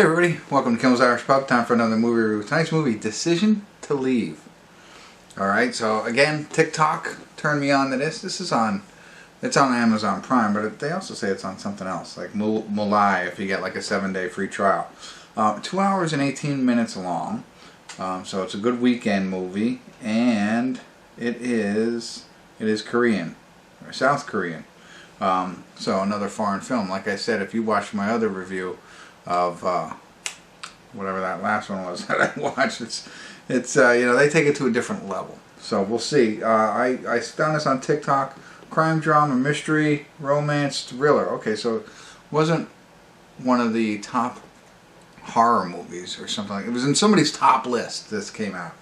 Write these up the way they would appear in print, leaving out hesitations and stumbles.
Hey everybody, welcome to Kimmel's Irish Pub. Time for another movie review. Tonight's movie, Decision to Leave. Alright, so again, TikTok turned me on to this. It's on Amazon Prime, but they also say it's on something else, like Mulai, if you get like a 7-day free trial. 2 hours and 18 minutes long, so it's a good weekend movie, and it is Korean, or South Korean. So another foreign film. Like I said, if you watched my other review of whatever that last one was that I watched, it's you know, they take it to a different level. So we'll see. I found this on TikTok. Crime, drama, mystery, romance, thriller. Okay, so it wasn't one of the top horror movies or something like. It was in somebody's top list. This came out.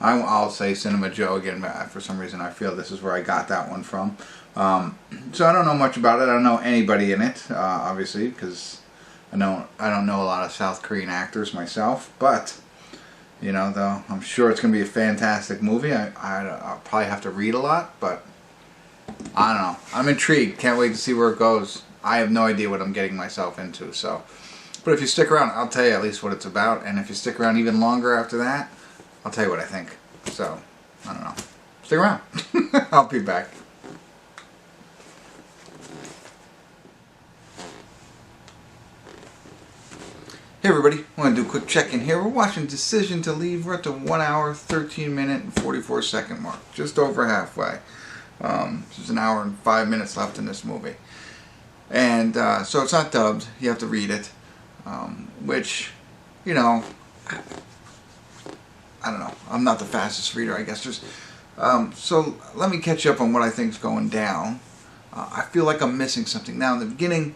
I'll say Cinema Joe again. For some reason, I feel this is where I got that one from. So I don't know much about it. I don't know anybody in it, obviously, because I don't know a lot of South Korean actors myself. But you know, though, I'm sure it's going to be a fantastic movie. I'll probably have to read a lot, but I don't know. I'm intrigued. Can't wait to see where it goes. I have no idea what I'm getting myself into. So, but if you stick around, I'll tell you at least what it's about. And if you stick around even longer after that, I'll tell you what I think. So, I don't know. Stick around. I'll be back. Hey everybody, I want to do a quick check-in here. We're watching Decision to Leave. We're at the 1 hour, 13 minute, and 44 second mark. Just over halfway. There's an hour and 5 minutes left in this movie. And so it's not dubbed. You have to read it. Which, you know, I don't know. I'm not the fastest reader, I guess. So let me catch you up on what I think is going down. I feel like I'm missing something. Now in the beginning,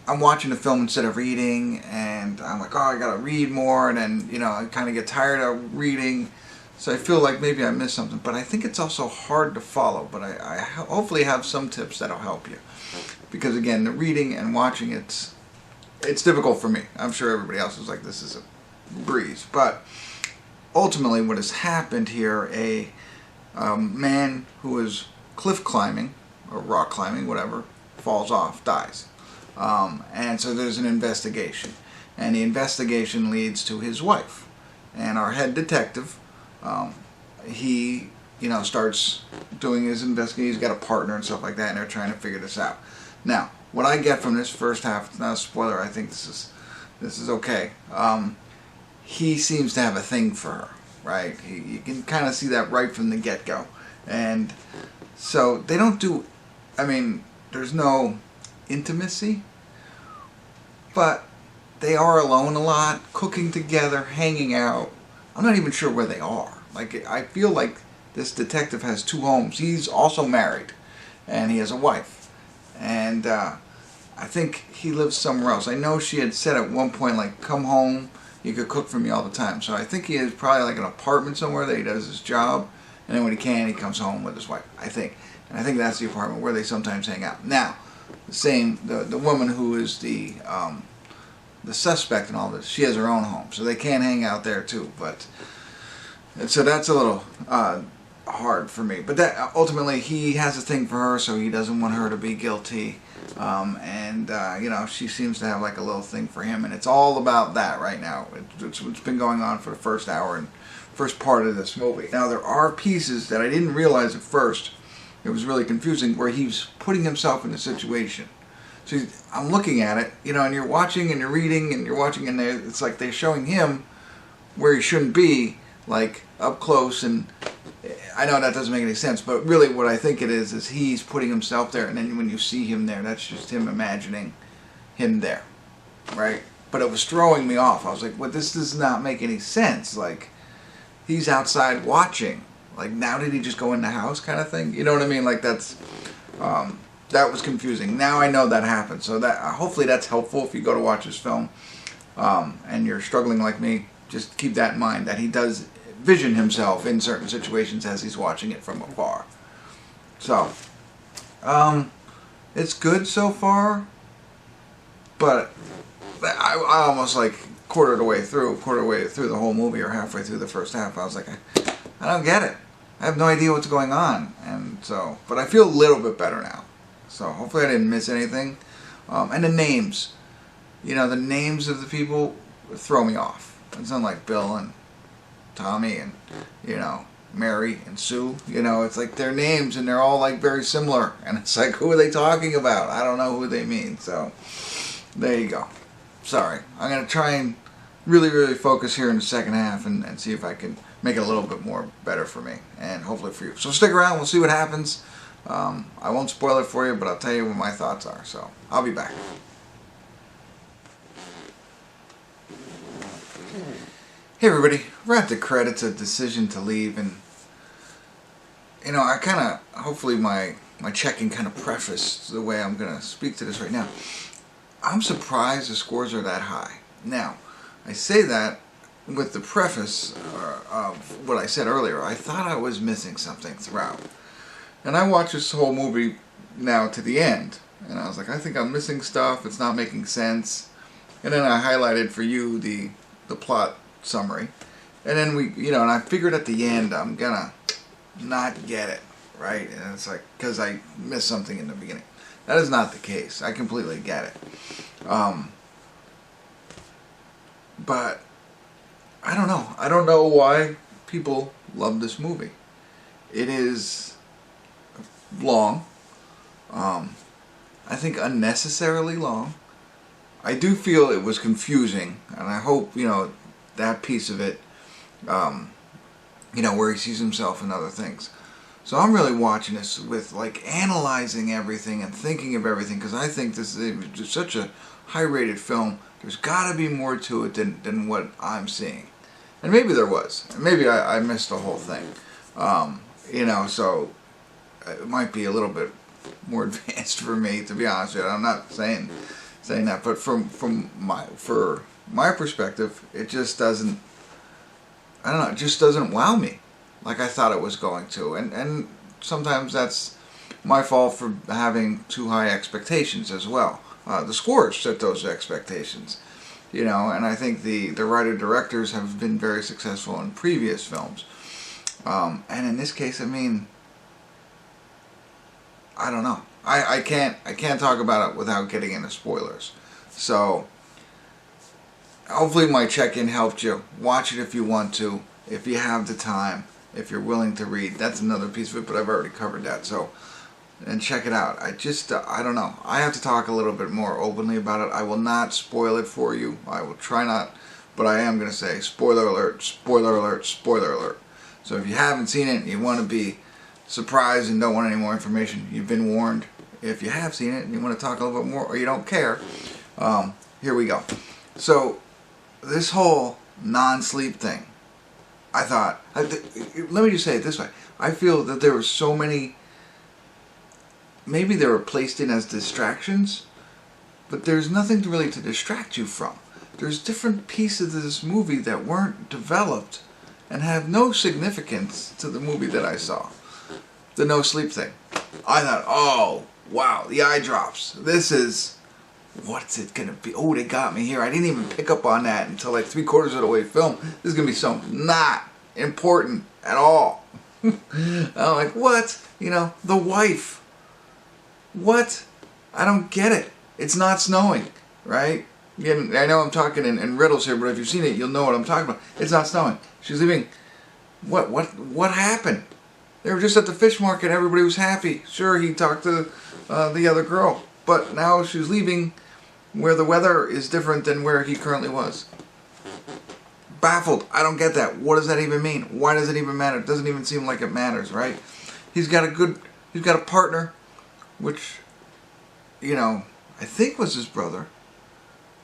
I'm watching the film instead of reading, and I'm like, oh, I gotta read more, and then, you know, I kind of get tired of reading, so I feel like maybe I missed something. But I think it's also hard to follow, but I hopefully have some tips that'll help you. Because again, the reading and watching, it's difficult for me. I'm sure everybody else is like, this is a breeze. But ultimately what has happened here, a man who is cliff climbing, or rock climbing, whatever, falls off, dies. And so there's an investigation, and the investigation leads to his wife, and our head detective, he, you know, starts doing his investigation. He's got a partner and stuff like that, and they're trying to figure this out. Now, what I get from this first half, not a spoiler, I think this is okay. He seems to have a thing for her, right? You can kind of see that right from the get-go, and so they don't do, I mean, there's no intimacy, but they are alone a lot, cooking together, hanging out. I'm not even sure where they are. Like, I feel like this detective has two homes. He's also married, and he has a wife, and I think he lives somewhere else. I know she had said at one point, like, come home, you could cook for me all the time. So I think he has probably like an apartment somewhere that he does his job, and then when he can, he comes home with his wife, I think. And I think that's the apartment where they sometimes hang out. Now, the woman who is the suspect in all this, she has her own home, so they can hang out there too. But so that's a little hard for me. But that ultimately, he has a thing for her, so he doesn't want her to be guilty. And you know, she seems to have like a little thing for him, and it's all about that right now. It's been going on for the first hour and first part of this movie. Now there are pieces that I didn't realize at first. It was really confusing, where he's putting himself in a situation. So I'm looking at it, you know, and you're watching and you're reading and you're watching, and it's like they're showing him where he shouldn't be, like up close. And I know that doesn't make any sense, but really what I think it is he's putting himself there, and then when you see him there, that's just him imagining him there, right? But it was throwing me off. I was like, well, this does not make any sense. Like, he's outside watching. Like, now did he just go in the house kind of thing? You know what I mean? Like, that's, that was confusing. Now I know that happened. So that hopefully that's helpful if you go to watch this film and you're struggling like me. Just keep that in mind, that he does vision himself in certain situations as he's watching it from afar. So, it's good so far, but I almost like quarter of the way through the whole movie, or halfway through the first half, I was like, I don't get it. I have no idea what's going on, and so, but I feel a little bit better now. So hopefully I didn't miss anything. And the names, you know, the names of the people throw me off. It's unlike Bill and Tommy and, you know, Mary and Sue. You know, it's like their names and they're all like very similar. And it's like, who are they talking about? I don't know who they mean. So, there you go. Sorry. I'm going to try and really focus here in the second half and see if I can make it a little bit more better for me and hopefully for you. So stick around. We'll see what happens. I won't spoil it for you, but I'll tell you what my thoughts are. So I'll be back. Hey everybody, we're at the credits of Decision to Leave, and you know, I kind of, hopefully my checking kind of prefaced the way I'm going to speak to this right now. I'm surprised the scores are that high. Now, I say that with the preface of what I said earlier. I thought I was missing something throughout. And I watched this whole movie now to the end, and I was like, I think I'm missing stuff, it's not making sense. And then I highlighted for you the plot summary. And then and I figured at the end I'm gonna not get it, right? And it's like, because I missed something in the beginning. That is not the case. I completely get it. But I don't know. I don't know why people love this movie. It is long. I think unnecessarily long. I do feel it was confusing, and I hope, you know, that piece of it, you know, where he sees himself and other things. So I'm really watching this with, like, analyzing everything and thinking of everything, because I think this is just such a high-rated film. There's got to be more to it than what I'm seeing. And maybe there was. Maybe I missed the whole thing. You know, so it might be a little bit more advanced for me, to be honest with you. I'm not saying that, but from my perspective, it just doesn't, I don't know, it just doesn't wow me like I thought it was going to. And sometimes that's my fault for having too high expectations as well. The scores set those expectations, you know, and I think the writer-directors have been very successful in previous films. And in this case, I mean, I don't know. I can't talk about it without getting into spoilers. So hopefully my check-in helped you. Watch it if you want to, if you have the time, if you're willing to read. That's another piece of it, but I've already covered that. So, and check it out. I just, I don't know. I have to talk a little bit more openly about it. I will not spoil it for you. I will try not, but I am going to say spoiler alert, spoiler alert, spoiler alert. So if you haven't seen it and you want to be surprised and don't want any more information, you've been warned. If you have seen it and you want to talk a little bit more, or you don't care, here we go. So this whole non-sleep thing, I thought, let me just say it this way. I feel that there were so many, maybe they were placed in as distractions, but there's nothing really to distract you from. There's different pieces of this movie that weren't developed and have no significance to the movie that I saw. The no sleep thing. I thought, oh, wow, the eye drops. This is, what's it going to be? Oh, they got me here. I didn't even pick up on that until like 3/4 of the way film. This is going to be something not important at all. I'm like, what? You know, the wife. What? I don't get it. It's not snowing, right? Again, I know I'm talking in riddles here, but if you've seen it, you'll know what I'm talking about. It's not snowing. She's leaving. What happened? They were just at the fish market. Everybody was happy. Sure, he talked to the other girl, but now she's leaving where the weather is different than where he currently was. Baffled. I don't get that. What does that even mean? Why does it even matter? It doesn't even seem like it matters, right? He's got a partner, which, you know, I think was his brother.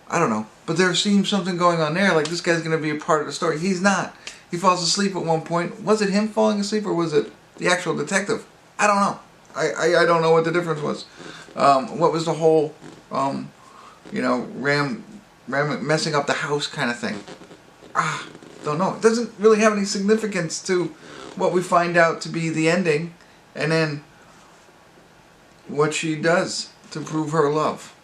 I don't know. But there seems something going on there, like this guy's going to be a part of the story. He's not. He falls asleep at one point. Was it him falling asleep or was it the actual detective? I don't know. I don't know what the difference was. What was the whole, you know, messing up the house kind of thing? Don't know. It doesn't really have any significance to what we find out to be the ending, and then what she does to prove her love.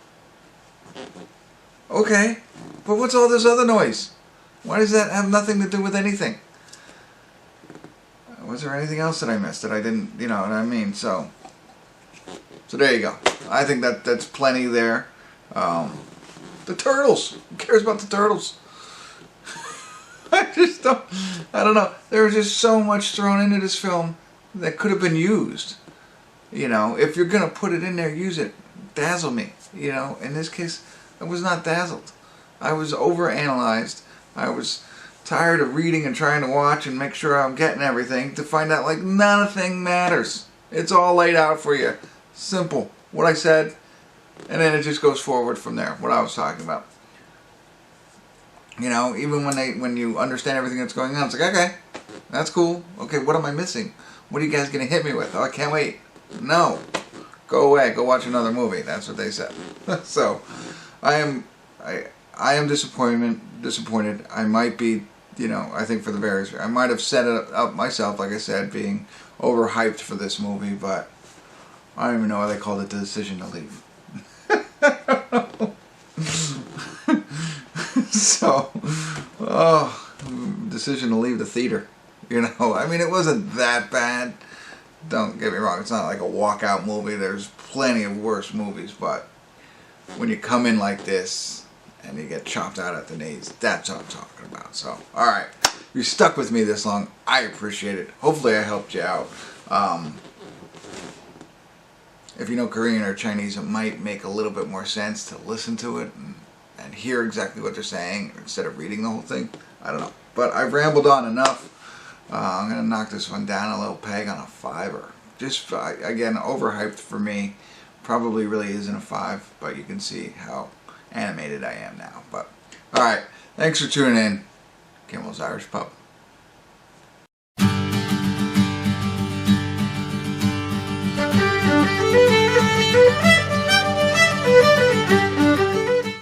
Okay, but what's all this other noise? Why does that have nothing to do with anything? Was there anything else that I missed that I didn't, you know what I mean? So there you go. I think that's plenty there. The turtles. Who cares about the turtles? I don't know. There was just so much thrown into this film that could have been used. You know, if you're going to put it in there, use it. Dazzle me. You know, in this case, I was not dazzled. I was overanalyzed. I was tired of reading and trying to watch and make sure I'm getting everything to find out like nothing matters. It's all laid out for you. Simple. What I said, and then it just goes forward from there. What I was talking about. You know, even when you understand everything that's going on, it's like, okay, that's cool. Okay, what am I missing? What are you guys gonna hit me with? Oh, I can't wait. No, go away. Go watch another movie. That's what they said. So, I am disappointed. I might be, you know, I think for the various, I might have set it up myself, like I said, being overhyped for this movie, but I don't even know why they called it The Decision to Leave. So, Decision to Leave the Theater. You know, I mean, it wasn't that bad. Don't get me wrong, it's not like a walkout movie. There's plenty of worse movies, but when you come in like this and you get chopped out at the knees, that's what I'm talking about. So, alright, you stuck with me this long. I appreciate it. Hopefully I helped you out. If you know Korean or Chinese, it might make a little bit more sense to listen to it and hear exactly what they're saying instead of reading the whole thing. I don't know. But I've rambled on enough. I'm going to knock this one down a little peg on a 5-er. Just, again, overhyped for me. Probably really isn't a 5, but you can see how animated I am now. But, alright, thanks for tuning in. Kimmel's Irish Pub.